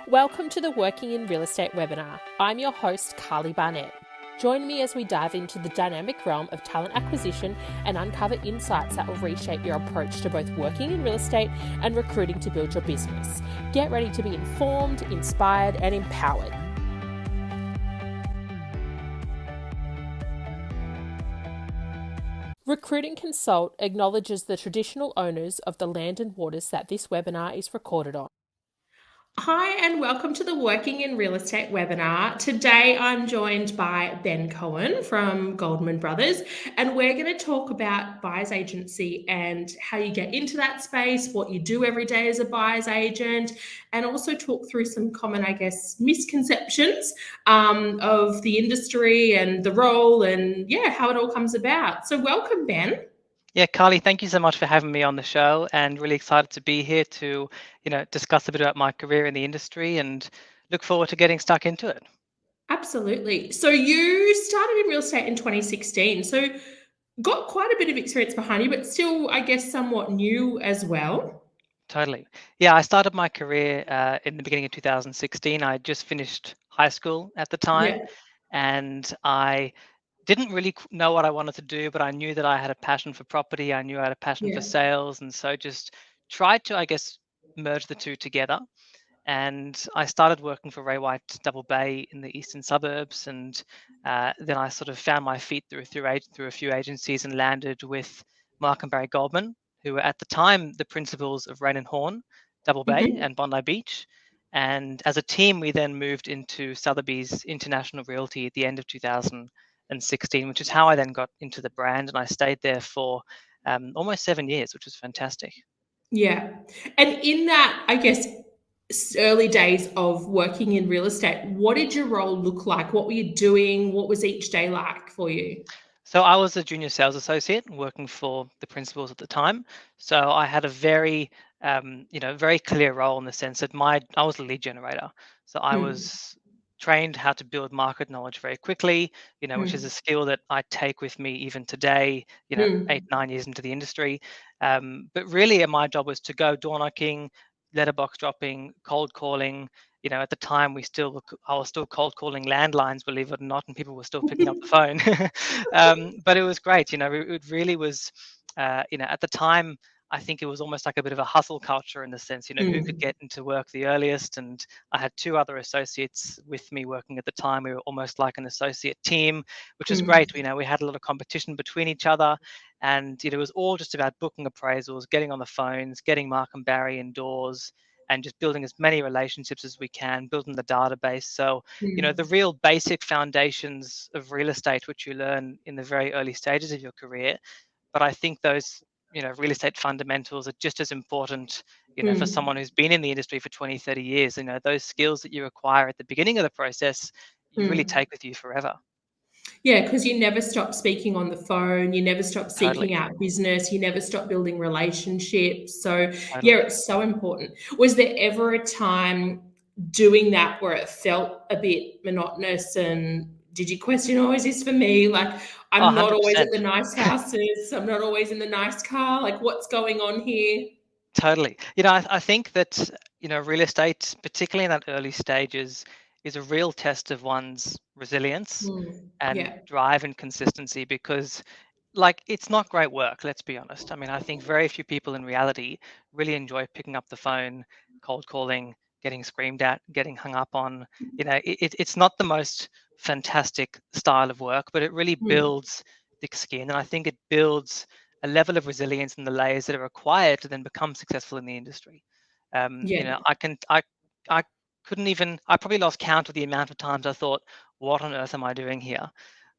Welcome to the Working in Real Estate webinar. I'm your host, Carly Barnett. Join me as we dive into the dynamic realm of talent acquisition and uncover insights that will reshape your approach to both working in real estate and recruiting to build your business. Get ready to be informed, inspired, and empowered. Recruit and Consult acknowledges the traditional owners of the land and waters that this webinar is recorded on. Hi and welcome to the Working in Real Estate webinar. Today I'm joined by Ben Cohen from Goldman Brothers, and we're going to talk about buyer's agency and how you get into that space, what you do every day as a buyer's agent, and also talk through some common, misconceptions of the industry and the role and how it all comes about. So welcome, Ben. Yeah, Carly, thank you so much for having me on the show, and really excited to be here to, discuss a bit about my career in the industry and look forward to getting stuck into it. Absolutely. So you started in real estate in 2016. So got quite a bit of experience behind you, but still, I guess, somewhat new as well. Totally. Yeah, I started my career in the beginning of 2016. I just finished high school at the time, and I didn't really know what I wanted to do, but I knew that I had a passion for property. I knew I had a passion for sales, and so just tried to, merge the two together. And I started working for Ray White Double Bay in the eastern suburbs, and then I sort of found my feet through a few agencies and landed with Mark and Barry Goldman, who were at the time the principals of Rain and Horn, Double Bay, and Bondi Beach. And as a team, we then moved into Sotheby's International Realty at the end of 2016, which is how I then got into the brand, and I stayed there for almost 7 years, which was fantastic. Yeah. And in that, I guess, early days of working in real estate, what did your role look like? What were you doing? What was each day like for you? So I was a junior sales associate working for the principals at the time. So I had a very, very clear role in the sense that I was a lead generator. So I was trained how to build market knowledge very quickly, which is a skill that I take with me even today, 8-9 years into the industry. But really my job was to go door knocking, letterbox dropping, cold calling. At the time I was still cold calling landlines, believe it or not, and people were still picking up the phone. But it was great. It really was, at the time, I think it was almost like a bit of a hustle culture in the sense, who could get into work the earliest. And I had 2 other associates with me working at the time. We were almost like an associate team, which was great. We had a lot of competition between each other. And it was all just about booking appraisals, getting on the phones, getting Mark and Barry indoors, and just building as many relationships as we can, building the database. So, the real basic foundations of real estate, which you learn in the very early stages of your career. But I think those, real estate fundamentals are just as important, for someone who's been in the industry for 20, 30 years. Those skills that you acquire at the beginning of the process, you really take with you forever. Yeah, because you never stop speaking on the phone, you never stop seeking out business, you never stop building relationships. So, it's so important. Was there ever a time doing that where it felt a bit monotonous, and did you question, oh, is this for me? Like, I'm not always at the nice houses, I'm not always in the nice car. Like, what's going on here? Totally. I think that, real estate, particularly in that early stages, is a real test of one's resilience and drive and consistency, because it's not great work, let's be honest. I think very few people in reality really enjoy picking up the phone, cold calling, getting screamed at, getting hung up on. It's not the most fantastic style of work, but it really builds thick skin. And I think it builds a level of resilience in the layers that are required to then become successful in the industry. I probably lost count of the amount of times I thought, what on earth am I doing here?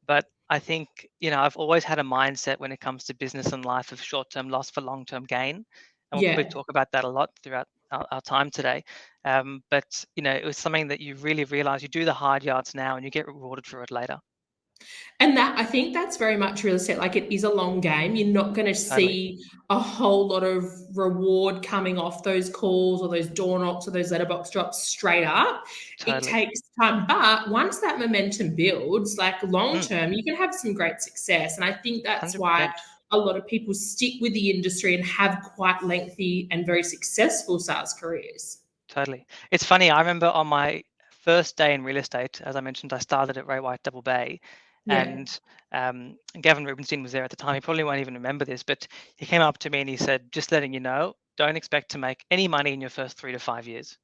But I think, I've always had a mindset when it comes to business and life of short-term loss for long-term gain. And we'll probably talk about that a lot throughout our time today. But, it was something that you really realize you do the hard yards now and you get rewarded for it later. And that, I think that's very much real estate. Like, it is a long game. You're not going to see a whole lot of reward coming off those calls or those door knocks or those letterbox drops straight up. It takes time. But once that momentum builds, like long term, you can have some great success. And I think that's 100%. why a lot of people stick with the industry and have quite lengthy and very successful sales careers. Totally. It's funny. I remember on my first day in real estate, as I mentioned, I started at Ray White Double Bay, Yeah. and Gavin Rubinstein was there at the time. He probably won't even remember this, but he came up to me and he said, "Just letting you know, don't expect to make any money in your first 3 to 5 years."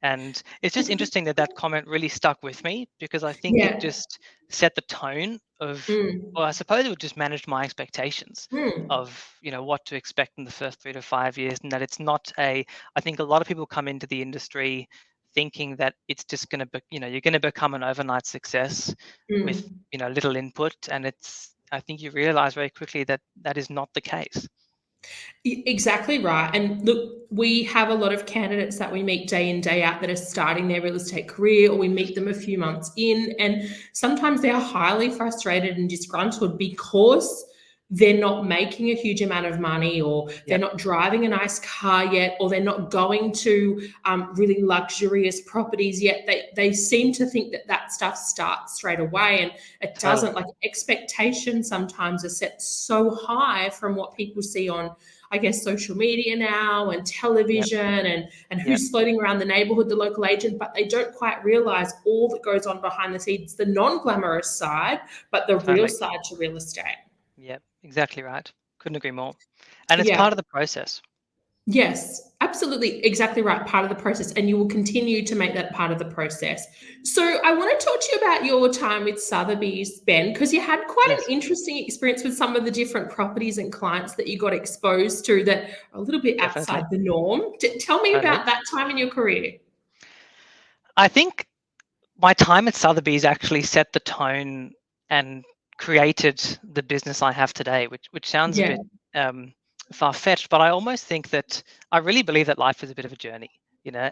And it's just interesting that that comment really stuck with me, because I think it Yeah. just set the tone of, Mm. well, I suppose it just managed my expectations Mm. of, what to expect in the first 3 to 5 years, and that it's not a, I think a lot of people come into the industry thinking that it's just going to be, you're going to become an overnight success with, Mm. little input. And I think you realize very quickly that that is not the case. Exactly right. And look, we have a lot of candidates that we meet day in, day out that are starting their real estate career, or we meet them a few months in, and sometimes they are highly frustrated and disgruntled because they're not making a huge amount of money, or they're Yep, not driving a nice car yet, or they're not going to really luxurious properties yet. They seem to think that that stuff starts straight away, and it doesn't. totally. Like, expectations sometimes are set so high from what people see on, I guess, social media now, and Yep, television, and yep, who's floating around the neighborhood, the local agent, but they don't quite realize all that goes on behind the scenes, the non-glamorous side, but the real totally. side to real estate. Yep, exactly right. Couldn't agree more. And it's part Yeah. of the process. Yes, absolutely. Exactly right. Part of the process. And you will continue to make that part of the process. So I want to talk to you about your time with Sotheby's, Ben, because you had quite an Yes, interesting experience with some of the different properties and clients that you got exposed to that are a little bit outside definitely. the norm. Tell me Totally. about that time in your career. I think my time at Sotheby's actually set the tone and created the business I have today, which sounds a Yeah. bit far-fetched, but I almost think that I really believe that life is a bit of a journey,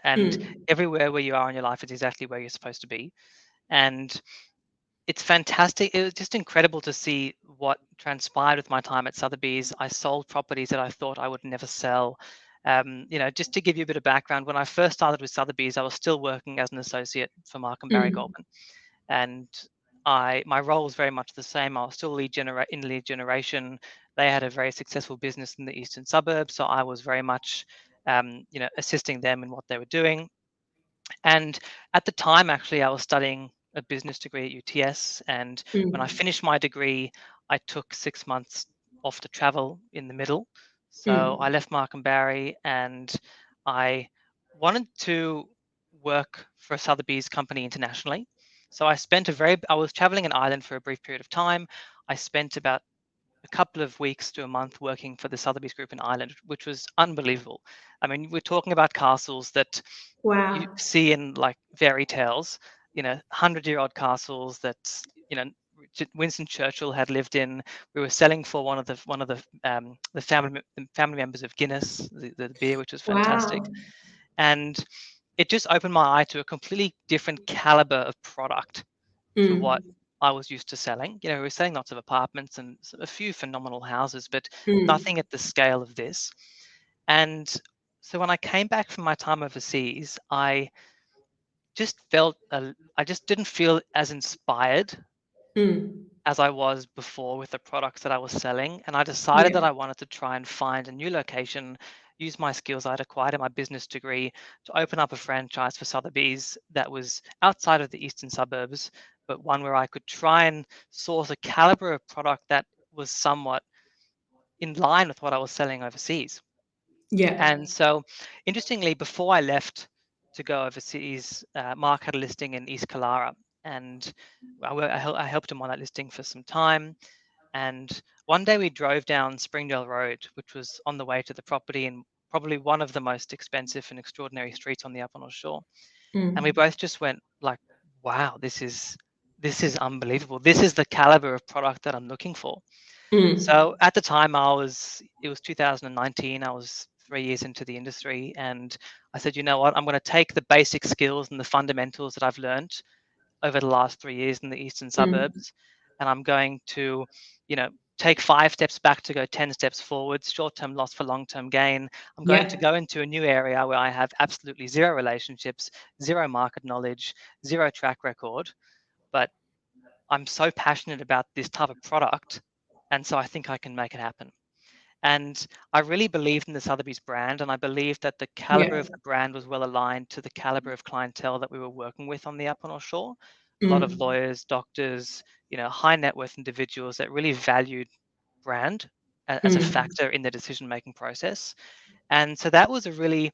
and Mm, everywhere where you are in your life is exactly where you're supposed to be. And it's fantastic. It was just incredible to see what transpired with my time at Sotheby's. I sold properties that I thought I would never sell. Just to give you a bit of background, when I first started with Sotheby's, I was still working as an associate for Mark and Barry mm, Goldman, and my role was very much the same. I was still in lead generation. They had a very successful business in the eastern suburbs, so I was very much, assisting them in what they were doing. And at the time, actually, I was studying a business degree at UTS. And when I mm, finished my degree, I took 6 months off to travel in the middle. So I mm, left Mark and Barry, and I wanted to work for a Sotheby's company internationally. So I was traveling in Ireland for a brief period of time. I spent about a couple of weeks to a month working for the Sotheby's Group in Ireland, which was unbelievable. I mean, we're talking about castles that you wow. see in like fairy tales, 100-year-old castles that, you know, Winston Churchill had lived in. We were selling for the family members of Guinness, the beer, which was fantastic. Wow. And it just opened my eye to a completely different caliber of product to what Mm, I was used to selling. We were selling lots of apartments and a few phenomenal houses, but mm, nothing at the scale of this. And so when I came back from my time overseas, I just didn't feel as inspired mm. as I was before with the products that I was selling. And I decided that Yeah. I wanted to try and find a new location, use my skills I'd acquired in my business degree to open up a franchise for Sotheby's that was outside of the eastern suburbs, but one where I could try and source a caliber of product that was somewhat in line with what I was selling overseas. Yeah. And so, interestingly, before I left to go overseas, Mark had a listing in East Kalara, and I helped him on that listing for some time. And one day we drove down Springdale Road, which was on the way to the property and probably one of the most expensive and extraordinary streets on the Upper North Shore. And we Mm, both just went like, "Wow, this is unbelievable. This is the caliber of product that I'm looking for." mm. So at the time, it was 2019. I was 3 years into the industry, and I said, you know what? I'm going to take the basic skills and the fundamentals that I've learned over the last 3 years in the eastern Mm. suburbs, and I'm going to, you know, take 5 steps back to go 10 steps forwards, short-term loss for long-term gain. I'm going to Yeah. go into a new area where I have absolutely zero relationships, zero market knowledge, zero track record, but I'm so passionate about this type of product, and so I think I can make it happen. And I really believed in the Sotheby's brand, and I believed that the caliber Yeah. of the brand was well aligned to the caliber of clientele that we were working with on the Upper North Shore. A lot of Mm. lawyers, doctors, high net worth individuals that really valued brand as a Mm. factor in the decision-making process. And so that was a really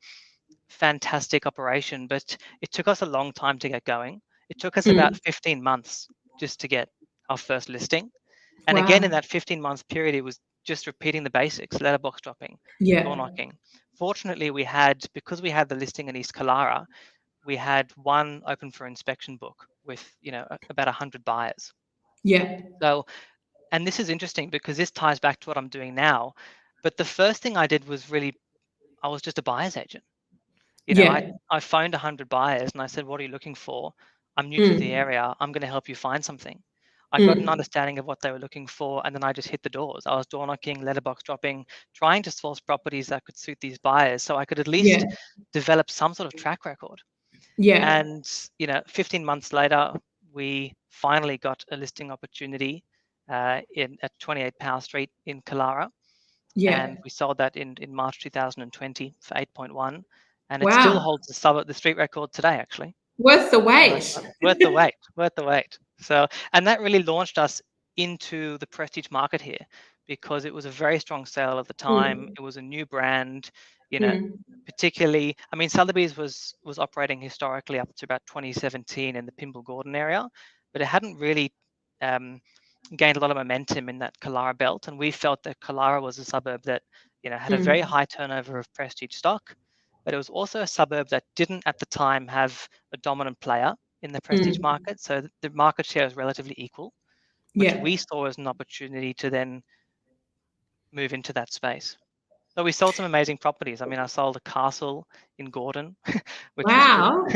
fantastic operation, but it took us a long time to get going. It took us about Mm. 15 months just to get our first listing. And again, in Wow. that 15-month period, it was just repeating the basics, letterbox dropping, door Yeah. knocking. Fortunately, because we had the listing in East Kalara, we had one open for inspection book with, about 100 buyers. Yeah. So, and this is interesting because this ties back to what I'm doing now. But the first thing I did was I was just a buyer's agent. Yeah. I phoned 100 buyers and I said, what are you looking for? I'm new to the Mm. area. I'm going to help you find something. I got an Mm. understanding of what they were looking for, and then I just hit the doors. I was door knocking, letterbox dropping, trying to source properties that could suit these buyers so I could at least Yeah. develop some sort of track record. Yeah. And, 15 months later, we finally got a listing opportunity at 28 Power Street in Kalara, Yeah. and we sold that in March 2020 for 8.1, and it still Wow. holds the street record today, actually. Worth the So that's wait. worth the wait, worth the wait. So, and that really launched us into the prestige market here because it was a very strong sale at the time. Mm. It was a new brand, you know, Mm. particularly, I mean, Sotheby's was operating historically up to about 2017 in the Pimble Gordon area, but it hadn't really um, gained a lot of momentum in that Kalara belt. And we felt that Kalara was a suburb that, had a very Mm. high turnover of prestige stock, but it was also a suburb that didn't at the time have a dominant player in the prestige Mm. market. So the market share is relatively equal, which Yeah. we saw as an opportunity to then move into that space. So we sold some amazing properties. I mean, I sold a castle in Gordon, which was good. Wow.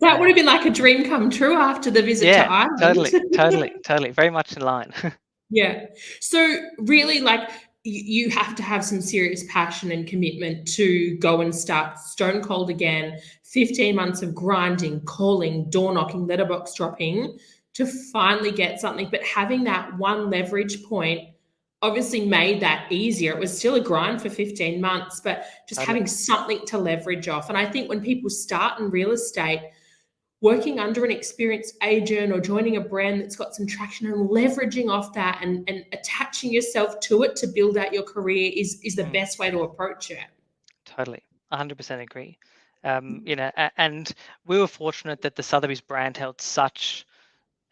That would have been like a dream come true after the visit to Yeah, Ireland. totally, totally, totally. Very much in line. Yeah. So really, like you have to have some serious passion and commitment to go and start stone cold again. 15 months of grinding, calling, door knocking, letterbox dropping to finally get something. But having that one leverage point obviously made that easier. It was still a grind for 15 months, but just Totally. having something to leverage off. And I think when people start in real estate, working under an experienced agent or joining a brand that's got some traction and leveraging off that and attaching yourself to it to build out your career is the Mm, best way to approach it. totally. 100% agree. And we were fortunate that the Sotheby's brand held such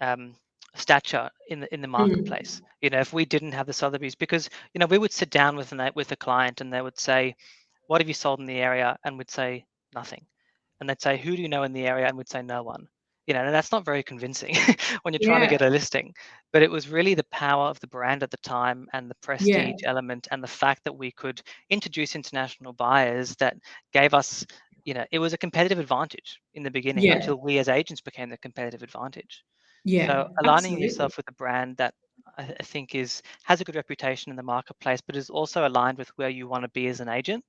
um, stature in the Mm. marketplace. If we didn't have the Sotheby's, because we would sit down with a client and they would say, "What have you sold in the area?" And we'd say nothing, and they'd say, "Who do you know in the area?" And we'd say no one. And that's not very convincing when you're trying to Yeah, get a listing. But it was really the power of the brand at the time and the yeah, prestige element and the fact that we could introduce international buyers that gave us, it was a competitive advantage in the beginning yeah, until we as agents became the competitive advantage. yeah, So aligning absolutely. yourself with a brand that I think has a good reputation in the marketplace, but is also aligned with where you want to be as an agent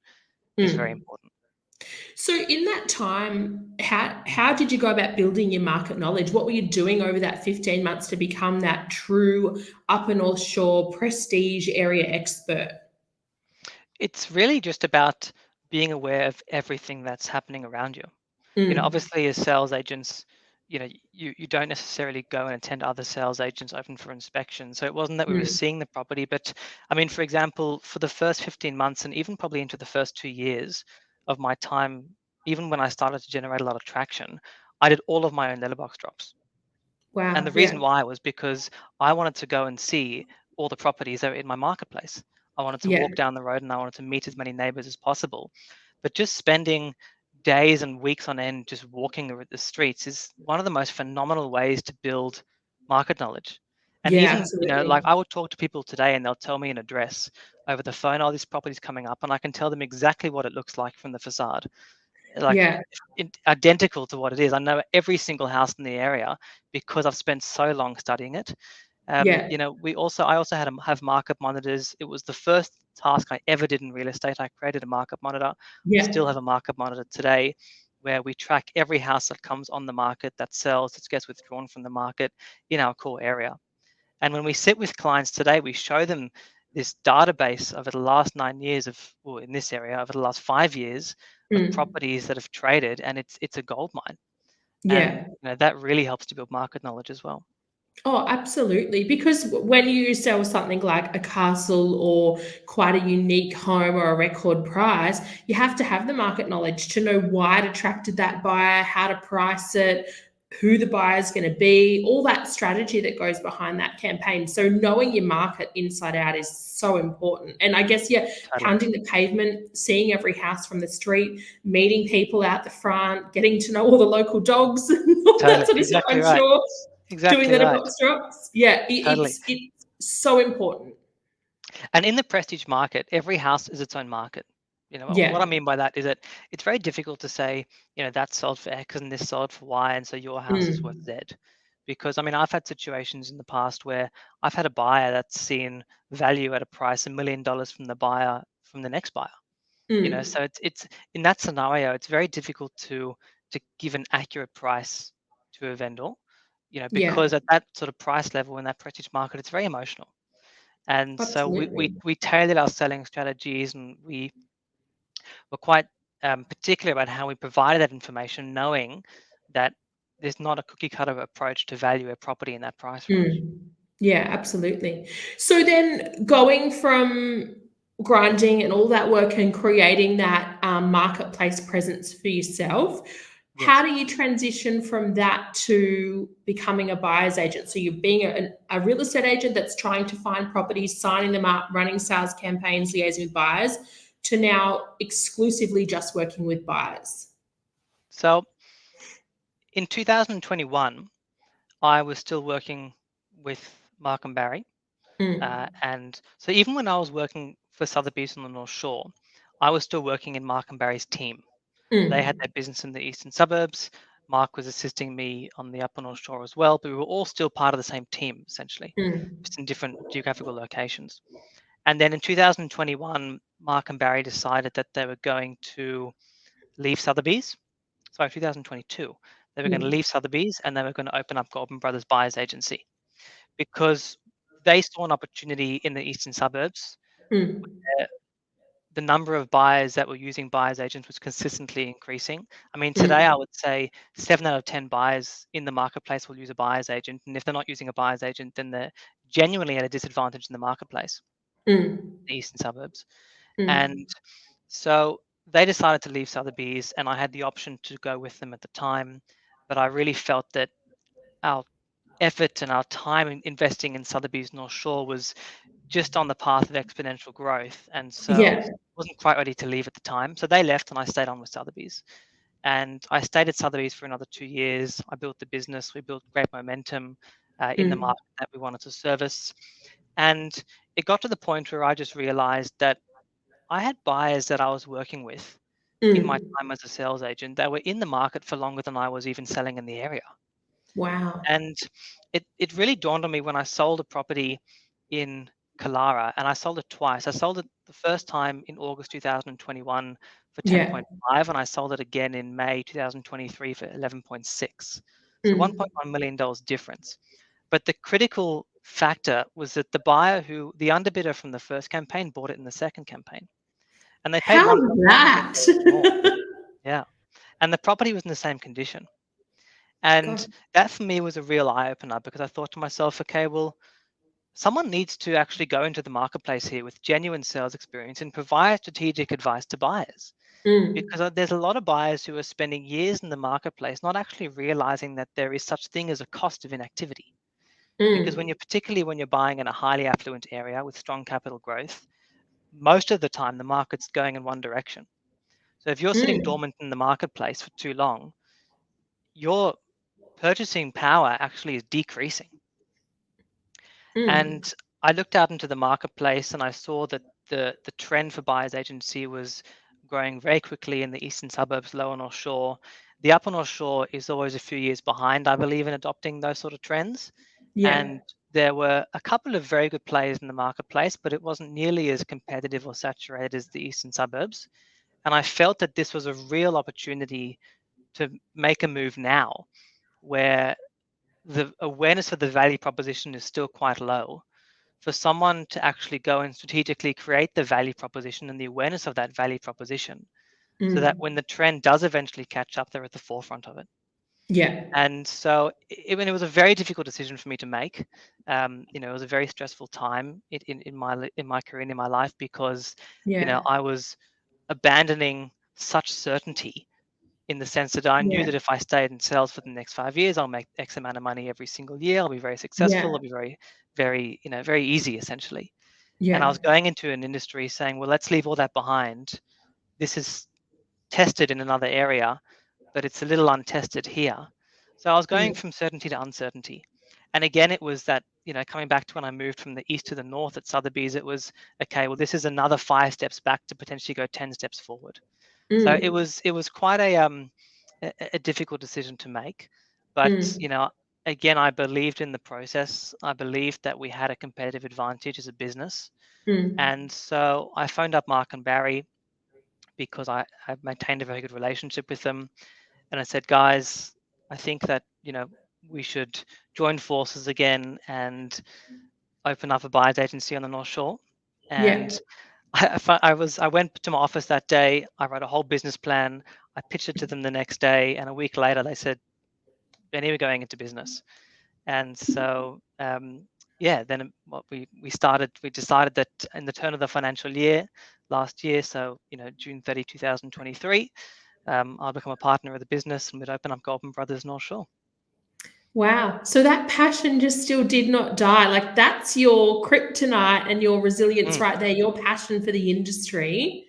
is very Mm. important. So in that time, how did you go about building your market knowledge? What were you doing over that 15 months to become that true Upper North Shore prestige area expert? It's really just about being aware of everything that's happening around you. Mm. Obviously as sales agents, you don't necessarily go and attend other sales agents open for inspection. So it wasn't that we were Mm. seeing the property, but I mean, for example, for the first 15 months and even probably into the first 2 years of my time, even when I started to generate a lot of traction, I did all of my own letterbox drops. And Wow. the Yeah. reason why was because I wanted to go and see all the properties that were in my marketplace. I wanted to Yeah. walk down the road and I wanted to meet as many neighbors as possible. But just spending days and weeks on end just walking the streets is one of the most phenomenal ways to build market knowledge. And Yeah, even, absolutely. like I would talk to people today and they'll tell me an address over the phone, oh, this property's coming up, and I can tell them exactly what it looks like from the facade, like Yeah. identical to what it is. I know every single house in the area because I've spent so long studying it. Yeah. I also have market monitors. It was the first task I ever did in real estate. I created a market monitor. I Yeah. still have a market monitor today where we track every house that comes on the market, that sells, that gets withdrawn from the market in our core area. And when we sit with clients today, we show them this database over the last 9 years in this area, over the last 5 years of properties that have traded, and it's a gold mine. And Yeah. that really helps to build market knowledge as well. Oh, absolutely. Because when you sell something like a castle or quite a unique home or a record price, you have to have the market knowledge to know why it attracted that buyer, how to price it, who the buyer is going to be, all that strategy that goes behind that campaign. So knowing your market inside out is so important. And I guess, yeah, Totally. pounding the pavement, seeing every house from the street, meeting people out the front, getting to know all the local dogs and all that Totally. sort of stuff, Exactly I'm right. sure. Doing Exactly right. letterbox drops. Yeah, Totally. it's so important. And in the prestige market, every house is its own market. What I Yeah. mean by that is that it's very difficult to say, that sold for X and this sold for Y, and so your house is worth Mm, Z. Because I've had situations in the past where I've had a buyer that's seen value at a price $1 million from the buyer from the next buyer. mm, So it's in that scenario, it's very difficult to give an accurate price to a vendor, yeah, because at that sort of price level in that prestige market, it's very emotional. And so we, we, absolutely. we tailored our selling strategies, and we were quite particular about how we provided that information, knowing that there's not a cookie cutter approach to value a property in that price range. Mm. Yeah, absolutely. So then going from grinding and all that work and creating that marketplace presence for yourself, how Yes. do you transition from that to becoming a buyer's agent? So you're being a real estate agent that's trying to find properties, signing them up, running sales campaigns, liaising with buyers, to now exclusively just working with buyers. So in 2021, I was still working with Mark and Barry. Mm, And so even when I was working for Sotheby's on the North Shore, I was still working in Mark and Barry's team. So they had mm, their business in the eastern suburbs. Mark was assisting me on the upper North Shore as well, but we were all still part of the same team, essentially, mm, just in different geographical locations. And then in 2021, Mark and Barry decided that they were going to leave Sotheby's. Sorry, 2022. They were going to mm, leave Sotheby's and they were going to open up Goldman Brothers Buyers Agency, because they saw an opportunity in the eastern suburbs. mm, uh, The number of buyers that were using buyers agents was consistently increasing. I mean, today I mm, would say 7 out of 10 buyers in the marketplace will use a buyer's agent. And if they're not using a buyer's agent, then they're genuinely at a disadvantage in the marketplace, mm, the eastern suburbs. And mm. so they decided to leave Sotheby's, and I had the option to go with them at the time. But I really felt that our effort and our time investing in Sotheby's North Shore was just on the path of exponential growth, and so Yeah. wasn't quite ready to leave at the time. So they left, and I stayed on with Sotheby's. And I stayed at Sotheby's for another 2 years. I built the business. We built great momentum in the Mm, market that we wanted to service. And it got to the point where I just realized that I had buyers that I was working with in my mm. time as a sales agent that were in the market for longer than I was even selling in the area. Wow. And it really dawned on me when I sold a property in Kalara, and I sold it twice. I sold it the first time in August 2021 for Yeah. 10.5, and I sold it again in May 2023 for 11.6. So Mm, $1.1 million difference. But the critical factor was that the buyer the underbidder from the first campaign bought it in the second campaign, and they paid how's $1.1 million that? more. Yeah. And the property was in the same condition. And God. that for me was a real eye opener, because I thought to myself, okay, well, someone needs to actually go into the marketplace here with genuine sales experience and provide strategic advice to buyers. Mm, Because there's a lot of buyers who are spending years in the marketplace not actually realizing that there is such thing as a cost of inactivity. Because mm, particularly when you're buying in a highly affluent area with strong capital growth, most of the time the market's going in one direction. So if you're sitting mm, dormant in the marketplace for too long, your purchasing power actually is decreasing. mm. And I looked out into the marketplace and I saw that the trend for buyer's agency was growing very quickly in the eastern suburbs, lower North Shore. The upper North Shore is always a few years behind, I believe, in adopting those sort of trends. Yeah. And there were a couple of very good players in the marketplace, but it wasn't nearly as competitive or saturated as the eastern suburbs. And I felt that this was a real opportunity to make a move now, where the awareness of the value proposition is still quite low for someone to actually go and strategically create the value proposition and the awareness of that value proposition, so that when the trend does eventually catch up, they're at the forefront of it. Yeah. And so it was a very difficult decision for me to make. It was a very stressful time in my career and in my life, because Yeah. I was abandoning such certainty, in the sense that I knew Yeah. that if I stayed in sales for the next 5 years, I'll make X amount of money every single year. I'll be very successful. Yeah. I'll be very, very, very easy, essentially. And I Yeah. was going into an industry saying, well, let's leave all that behind. This is tested in another area, but it's a little untested here. So I was going from certainty to uncertainty. And again, it was that, coming back to when I moved from the east to the north at Sotheby's, it was, okay, well, this is another 5 steps back to potentially go 10 steps forward. So it was quite a difficult decision to make. But, again, I believed in the process. I believed that we had a competitive advantage as a business. And so I phoned up Mark and Barry, because I maintained a very good relationship with them. And I said, guys, I think that, we should join forces again and open up a buyer's agency on the North Shore. Yeah. And I went to my office that day. I wrote a whole business plan. I pitched it to them the next day, and a week later they said, "Benny, we're going into business." And so, then what we decided that in the turn of the financial year last year, so June 30, 2023, I'll become a partner of the business, and we'd open up Goldman Brothers North Shore. Wow. So that passion just still did not die. Like, that's your kryptonite and your resilience right there, your passion for the industry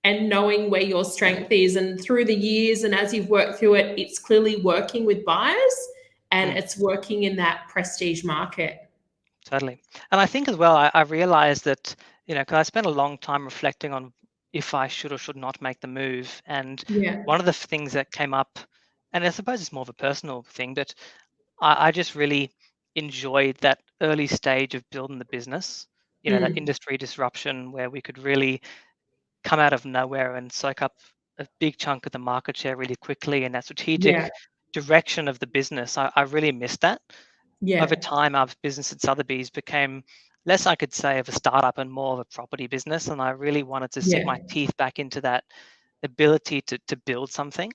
and knowing where your strength is. And through the years and as you've worked through it, it's clearly working with buyers and it's working in that prestige market. Totally. And I think as well, I realized that, because I spent a long time reflecting on if I should or should not make the move. And Yeah. one of the things that came up, and I suppose it's more of a personal thing, but I just really enjoyed that early stage of building the business, that industry disruption where we could really come out of nowhere and soak up a big chunk of the market share really quickly, and that Yeah. strategic direction of the business. I really missed that. Over Yeah. time, our business at Sotheby's became less, I could say, of a startup and more of a property business. And I really wanted to sink Yeah. my teeth back into that ability to build something.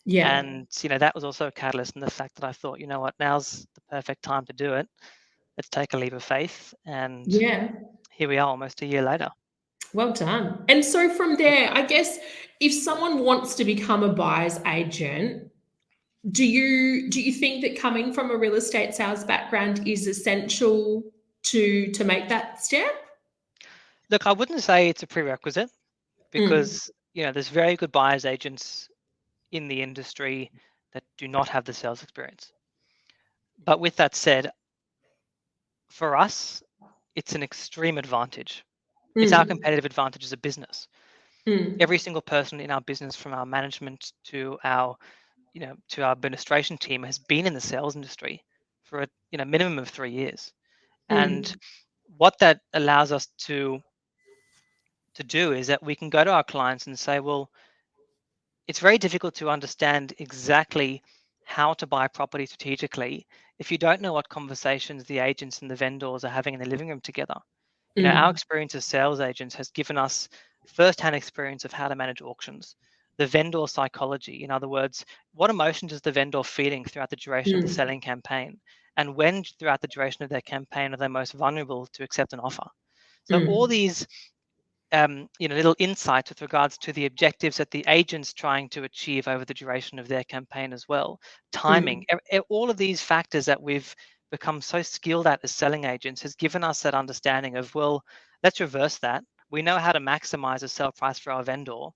Yeah. And, that was also a catalyst in the fact that I thought, you know what, now's the perfect time to do it. Let's take a leap of faith. And Yeah. here we are almost a year later. Well done. And so from there, I guess if someone wants to become a buyer's agent, do you think that coming from a real estate sales background is essential to make that step? Look, I wouldn't say it's a prerequisite, Mm. because, there's very good buyer's agents in the industry that do not have the sales experience. But with that said, for us, it's an extreme advantage. It's our Mm. competitive advantage as a business. Mm. Every single person in our business, from our management to our, to our administration team, has been in the sales industry for a minimum of 3 years. And Mm. what that allows us to do is that we can go to our clients and say, well, it's very difficult to understand exactly how to buy property strategically if you don't know what conversations the agents and the vendors are having in the living room together. Our Mm. experience as sales agents has given us first-hand experience of how to manage auctions, the vendor psychology. In other words, what emotions is the vendor feeling throughout the duration of the Mm. selling campaign, and when throughout the duration of their campaign are they most vulnerable to accept an offer. So all Mm. these little insights with regards to the objectives that the agent's trying to achieve over the duration of their campaign as well. Timing, Mm. all of these factors that we've become so skilled at as selling agents has given us that understanding of, well, let's reverse that. We know how to maximize a sell price for our vendor.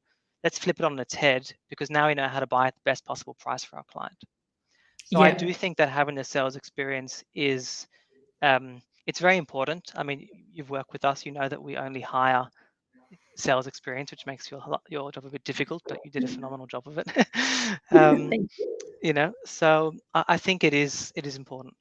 Let's flip it on its head, because now we know how to buy at the best possible price for our client. So I Yeah. do think that having a sales experience is, it's very important. I mean, you've worked with us, you know that we only hire sales experience, which makes your job a bit difficult, but you did a phenomenal job of it. Thank you. So I think it is important.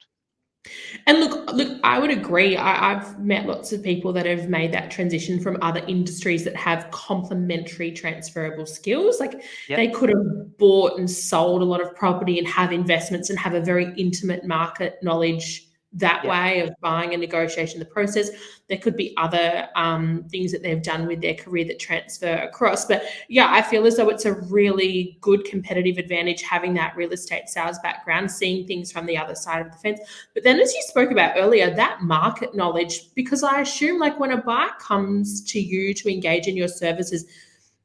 And look, I would agree. I've met lots of people that have made that transition from other industries that have complementary transferable skills. Like, Yep. they could have bought and sold a lot of property and have investments and have a very intimate market knowledge that Yeah. way of buying and negotiation, the process. There could be other things that they've done with their career that transfer across. But yeah, I feel as though it's a really good competitive advantage having that real estate sales background, seeing things from the other side of the fence. But then, as you spoke about earlier, that market knowledge, because I assume like when a buyer comes to you to engage in your services,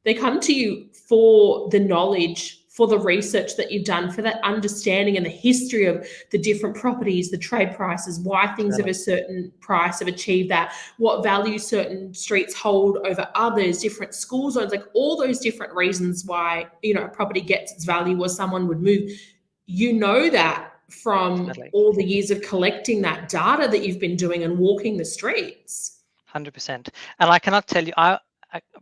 they come to you for the knowledge, for the research that you've done, for that understanding and the history of the different properties, the trade prices, why things of Totally. a certain price have achieved that, what value certain streets hold over others, different school zones, like all those different reasons why, a property gets its value or someone would move. You know that from Totally. all the years of collecting that data that you've been doing and walking the streets. 100%. And I cannot tell you, I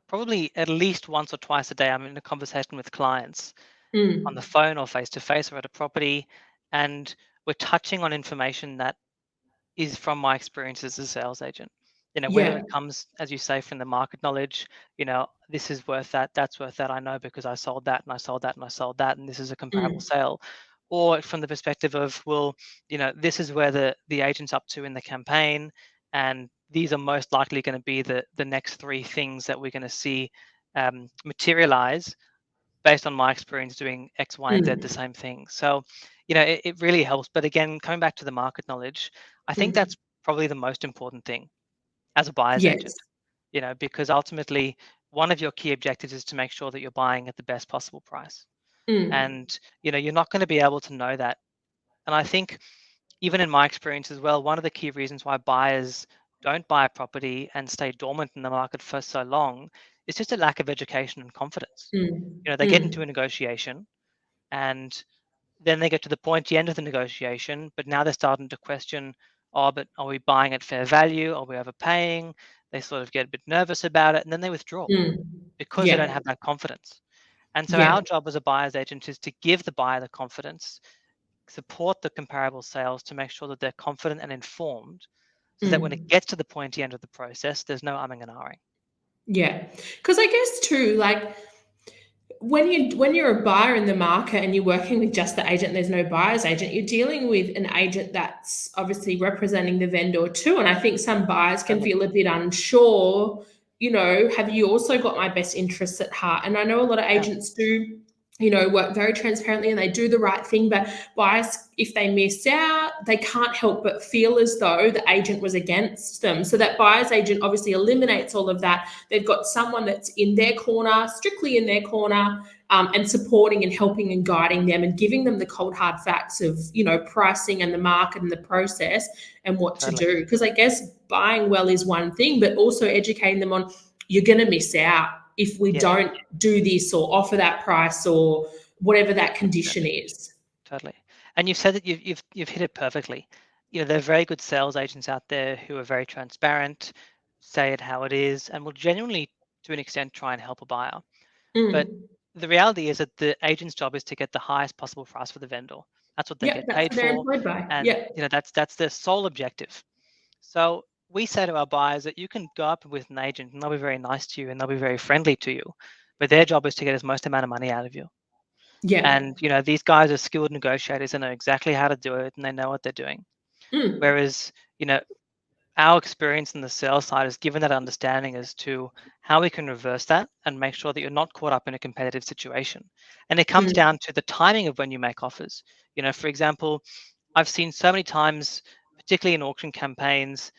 probably at least once or twice a day, I'm in a conversation with clients on the Mm. phone or face to face or at a property, and we're touching on information that is from my experience as a sales agent. Whether Yeah. it comes, as you say, from the market knowledge, this is worth that, that's worth that. I know because I sold that and I sold that and I sold that, and this is a comparable Mm. sale. Or from the perspective of, well, this is where the agent's up to in the campaign, and these are most likely going to be the next three things that we're going to see materialize based on my experience doing X, Y, and Z, the Mm. same thing. So, it really helps. But again, coming back to the market knowledge, I think Mm. that's probably the most important thing as a buyer's Yes. agent, because ultimately one of your key objectives is to make sure that you're buying at the best possible price. Mm. And, you're not going to be able to know that. And I think even in my experience as well, one of the key reasons why buyers don't buy a property and stay dormant in the market for so long is just a lack of education and confidence. Mm. They get into Mm. a negotiation, and then they get to the end of the negotiation, but now they're starting to question, oh, but are we buying at fair value? Are we overpaying? They sort of get a bit nervous about it, and then they withdraw Mm. because they don't Yeah. have that confidence. And so our Yeah. job as a buyer's agent is to give the buyer the confidence, support the comparable sales to make sure that they're confident and informed, so that when it Mm. gets to the end of the process, there's no umming and ahhing. Yeah. Because I guess too, like when you're a buyer in the market and you're working with just the agent, there's no buyer's agent, you're dealing with an agent that's obviously representing the vendor too. And I think some buyers can Totally. feel a bit unsure, have you also got my best interests at heart? And I know a lot of Yeah, agents do, work very transparently and they do the right thing, but buyers, if they miss out, they can't help but feel as though the agent was against them. So that buyer's agent obviously eliminates all of that. They've got someone that's in their corner, strictly in their corner, and supporting and helping and guiding them and giving them the cold hard facts of pricing and the market and the process and what to totally. do. Because I guess buying well is one thing, but also educating them on, you're going to miss out if we Yeah, don't do this or offer that price or whatever that 100%. condition is. Totally. And you've said that you've hit it perfectly. There are very good sales agents out there who are very transparent, say it how it is, and will genuinely, to an extent, try and help a buyer. But Mm. the reality is that the agent's job is to get the highest possible price for the vendor. That's what they Yeah, get that's paid what they're for, employed by. and Yeah. that's their sole objective. So we say to our buyers that you can go up with an agent and they'll be very nice to you and they'll be very friendly to you, but their job is to get as most amount of money out of you. Yeah. And these guys are skilled negotiators and know exactly how to do it, and they know what they're doing. Mm. Whereas, our experience in the sales side has given that understanding as to how we can reverse that and make sure that you're not caught up in a competitive situation. And it comes Mm. down to the timing of when you make offers. For example, I've seen so many times, particularly in auction campaigns,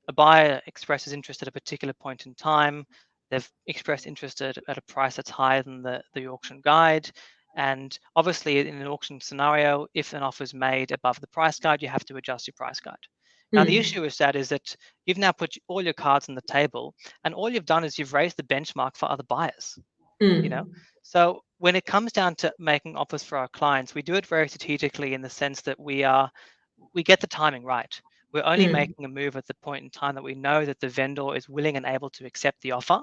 a buyer expresses interest at a particular point in time. They've expressed interest at a price that's higher than the auction guide. And obviously, in an auction scenario, if an offer is made above the price guide, you have to adjust your price guide. Now, the Mm. issue is that you've now put all your cards on the table, and all you've done is you've raised the benchmark for other buyers. You know, Mm. so when it comes down to making offers for our clients, we do it very strategically in the sense that we get the timing right. We're only Mm. making a move at the point in time that we know that the vendor is willing and able to accept the offer,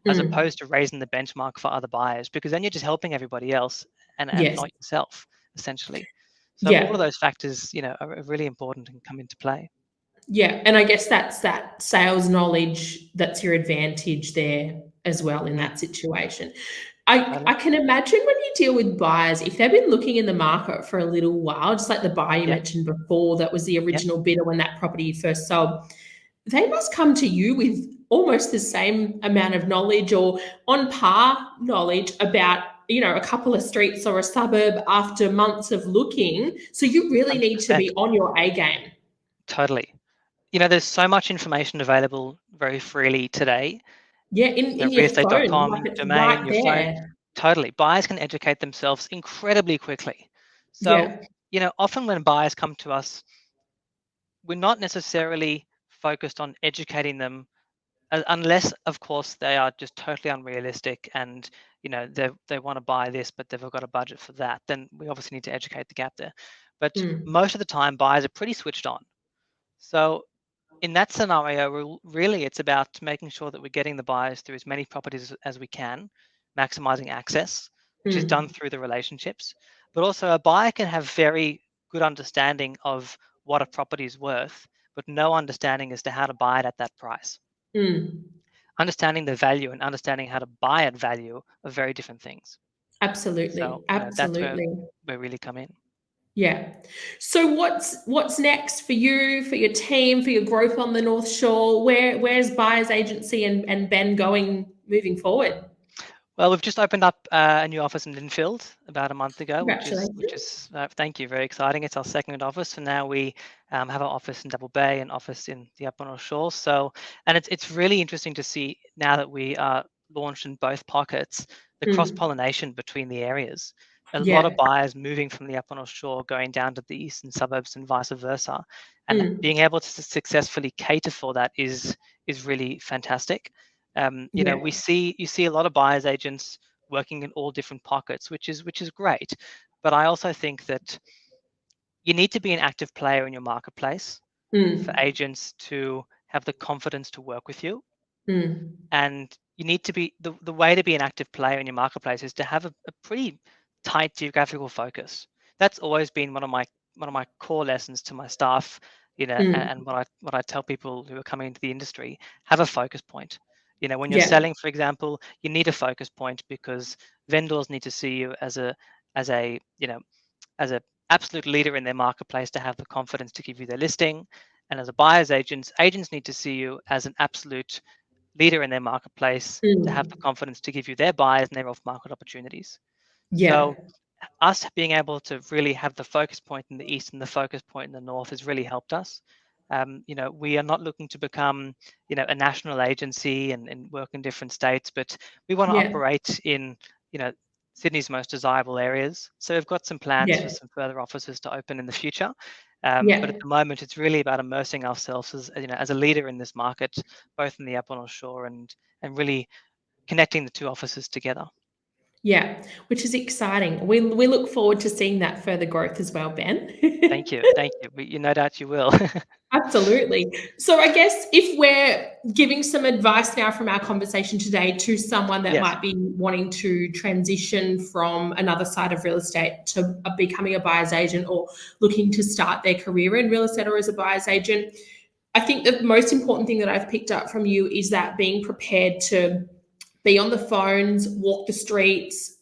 as Mm. opposed to raising the benchmark for other buyers, because then you're just helping everybody else and Yes. not yourself, essentially. So all of Yeah. those factors, are really important and come into play. Yeah, and I guess that's that sales knowledge that's your advantage there as well in Mm, that situation. I can imagine when you deal with buyers, if they've been looking in the market for a little while, just like the buyer you Yeah, mentioned before, that was the yeah, original bidder when that property first sold, they must come to you with almost the same amount of knowledge or on par knowledge about, a couple of streets or a suburb after months of looking. So you really need to 100%. be on your A game. Totally. There's so much information available very freely today. Yeah, in your phone, like Realestate.com, it's domain, right your phone. there. Totally. Buyers can educate themselves incredibly quickly. So, Yeah. often when buyers come to us, we're not necessarily focused on educating them unless, of course, they are just totally unrealistic and they want to buy this but they've got a budget for that. Then we obviously need to educate the gap there. But Mm, most of the time, buyers are pretty switched on. So in that scenario, really it's about making sure that we're getting the buyers through as many properties as we can, maximizing access, which is done mm, through the relationships. But also, a buyer can have very good understanding of what a property is worth, but no understanding as to how to buy it at that price. mm. Understanding the value and understanding how to buy at value are very different things. Absolutely. So, that's where Absolutely. we really come in. Yeah. So what's next for you, for your team, for your growth on the North Shore? Where's Buyers Agency and Ben going moving forward? Well, we've just opened up a new office in Linfield about a month ago, Congratulations. thank you, very exciting. It's our second office, so now we have an office in Double Bay, an office in the Upper North Shore. So, and it's really interesting to see now that we are launched in both pockets, the cross Mm, pollination between the areas. A lot of yeah. buyers moving from the Upper North Shore going down to the eastern suburbs and vice versa, and Mm, being able to successfully cater for that is really fantastic. yeah. You see a lot of buyers agents working in all different pockets, which is great. But I also think that you need to be an active player in your marketplace for Mm, agents to have the confidence to work with you. mm, And you need to be the way to be an active player in your marketplace is to have a pretty tight geographical focus. That's always been one of my core lessons to my staff, and mm, what I tell people who are coming into the industry: have a focus point. When you're yeah. selling, for example, you need a focus point because vendors need to see you as a absolute leader in their marketplace to have the confidence to give you their listing. And as a buyer's agents need to see you as an absolute leader in their marketplace to have the Mm, confidence to give you their buyers and their off-market opportunities. yeah. So us being able to really have the focus point in the east and the focus point in the north has really helped us. We are not looking to become, a national agency and work in different states, but we want to Yeah. operate in, you know, Sydney's most desirable areas. So we've got some plans for Yeah. some further offices to open in the future. But at Yeah. the moment, it's really about immersing ourselves as a leader in this market, both in the Upper North Shore and really connecting the two offices together. Yeah. Which is exciting. We look forward to seeing that further growth as well, Ben. Thank you, thank you. No doubt you will. Absolutely. So I guess if we're giving some advice now from our conversation today to someone that Yes, might be wanting to transition from another side of real estate to becoming a buyer's agent or looking to start their career in real estate or as a buyer's agent, I think the most important thing that I've picked up from you is that being prepared to be on the phones, walk the streets,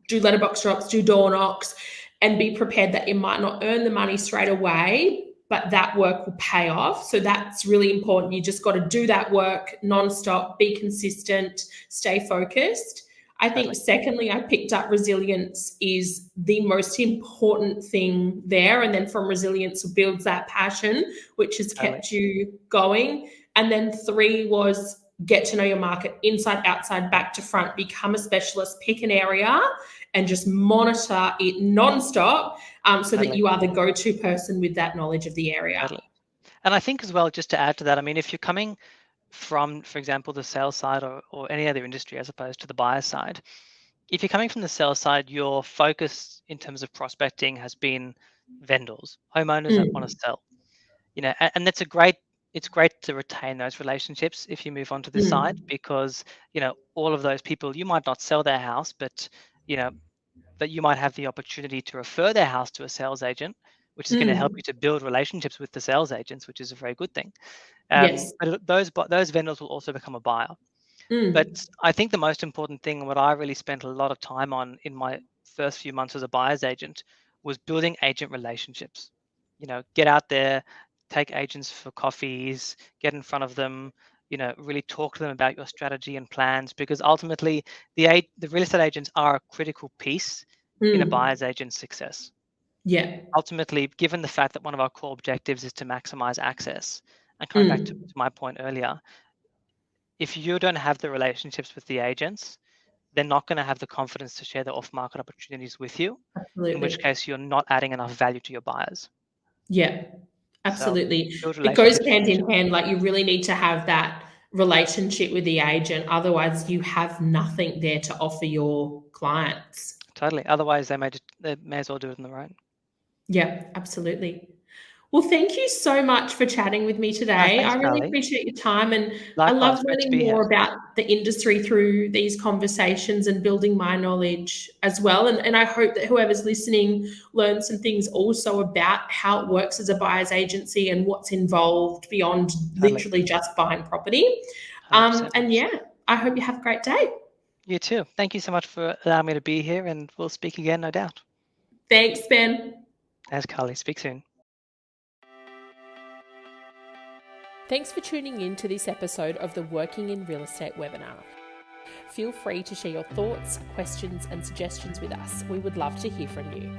do letterbox drops, do door knocks, and be prepared that you might not earn the money straight away, but that work will pay off. So that's really important. You just got to do that work nonstop, be consistent, stay focused. I think, totally, secondly, I picked up resilience is the most important thing there. And then from resilience builds that passion, which has totally, kept you going. And then three was get to know your market inside, outside, yeah, back to front, become a specialist, pick an area and just monitor it nonstop so that totally, you are the go to person with that knowledge of the area. totally. And I think as well, just to add to that, I mean, if you're coming from, for example, the sales side or any other industry as opposed to the buyer side, if you're coming from the sales side, your focus in terms of prospecting has been vendors, homeowners that want to Mm, sell. And it's great to retain those relationships if you move on to this side mm, because all of those people, you might not sell their house, but you know that you might have the opportunity to refer their house to a sales agent, which is going to help mm. you to build relationships with the sales agents, which is a very good thing. Yes. But those vendors will also become a buyer. But Mm. I think the most important thing, what I really spent a lot of time on in my first few months as a buyer's agent, was building agent relationships. Get out there, take agents for coffees, get in front of them, really talk to them about your strategy and plans, because ultimately the real estate agents are a critical piece in a Mm. buyer's agent's success. Yeah. Ultimately, given the fact that one of our core objectives is to maximize access, and coming back to Mm. my point earlier, if you don't have the relationships with the agents, they're not going to have the confidence to share the off-market opportunities with you, in which Absolutely. case you're not adding enough value to your buyers. Yeah. So Absolutely. build It goes relationships with hand in agents. hand. Like, you really need to have that relationship with the agent. Otherwise, you have nothing there to offer your clients. Totally. Otherwise, they may as well do it on their own. Yeah, absolutely. Well, thank you so much for chatting with me No, today. I thanks, really Carly. appreciate your time, and I love Likewise, great to learning be here. more about the industry through these conversations and building my knowledge as well. And I hope that whoever's listening learns some things also about how it works as a buyer's agency and what's involved beyond Totally. literally just buying property. 100%. And yeah, I hope you have a great day. You too. Thank you so much for allowing me to be here, and we'll speak again, no doubt. Thanks, Ben. As Carly, speak soon. Thanks for tuning in to this episode of the Working in Real Estate webinar. Feel free to share your thoughts, questions, and suggestions with us. We would love to hear from you.